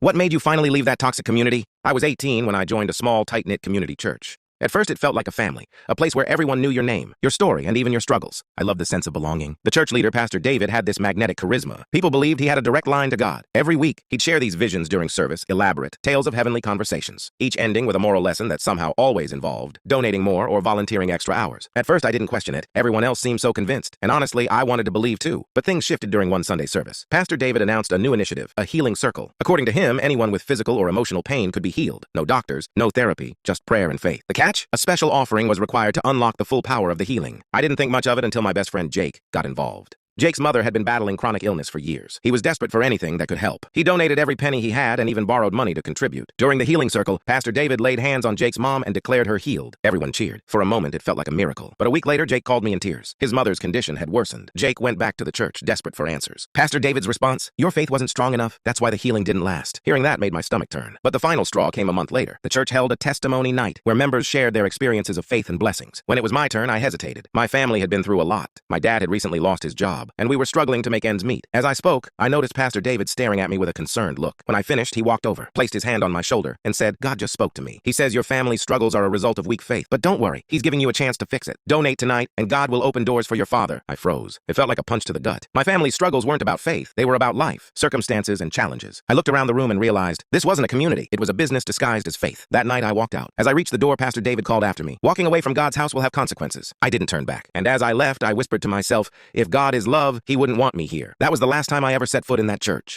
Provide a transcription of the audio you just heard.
What made you finally leave that toxic community? I was 18 when I joined a small, tight-knit community church. At first, it felt like a family, a place where everyone knew your name, your story, and even your struggles. I loved the sense of belonging. The church leader, Pastor David, had this magnetic charisma. People believed he had a direct line to God. Every week, he'd share these visions during service, elaborate tales of heavenly conversations, each ending with a moral lesson that somehow always involved donating more or volunteering extra hours. At first, I didn't question it. Everyone else seemed so convinced, and honestly, I wanted to believe too. But things shifted during one Sunday service. Pastor David announced a new initiative, a healing circle. According to him, anyone with physical or emotional pain could be healed. No doctors, no therapy, just prayer and faith. The catch? A special offering was required to unlock the full power of the healing. I didn't think much of it until my best friend Jake got involved. Jake's mother had been battling chronic illness for years. He was desperate for anything that could help. He donated every penny he had and even borrowed money to contribute. During the healing circle, Pastor David laid hands on Jake's mom and declared her healed. Everyone cheered. For a moment, it felt like a miracle. But a week later, Jake called me in tears. His mother's condition had worsened. Jake went back to the church, desperate for answers. Pastor David's response: "Your faith wasn't strong enough. That's why the healing didn't last." Hearing that made my stomach turn. But the final straw came a month later. The church held a testimony night where members shared their experiences of faith and blessings. When it was my turn, I hesitated. My family had been through a lot. My dad had recently lost his job, and we were struggling to make ends meet. As I spoke, I noticed Pastor David staring at me with a concerned look. When I finished, he walked over, placed his hand on my shoulder, and said, "God just spoke to me. He says your family's struggles are a result of weak faith. But don't worry, he's giving you a chance to fix it. Donate tonight, and God will open doors for your father." I froze. It felt like a punch to the gut. My family's struggles weren't about faith. They were about life, circumstances, and challenges. I looked around the room and realized this wasn't a community. It was a business disguised as faith. That night, I walked out. As I reached the door, Pastor David called after me. "Walking away from God's house will have consequences." I didn't turn back. And as I left, I whispered to myself, if God is love, he wouldn't want me here. That was the last time I ever set foot in that church.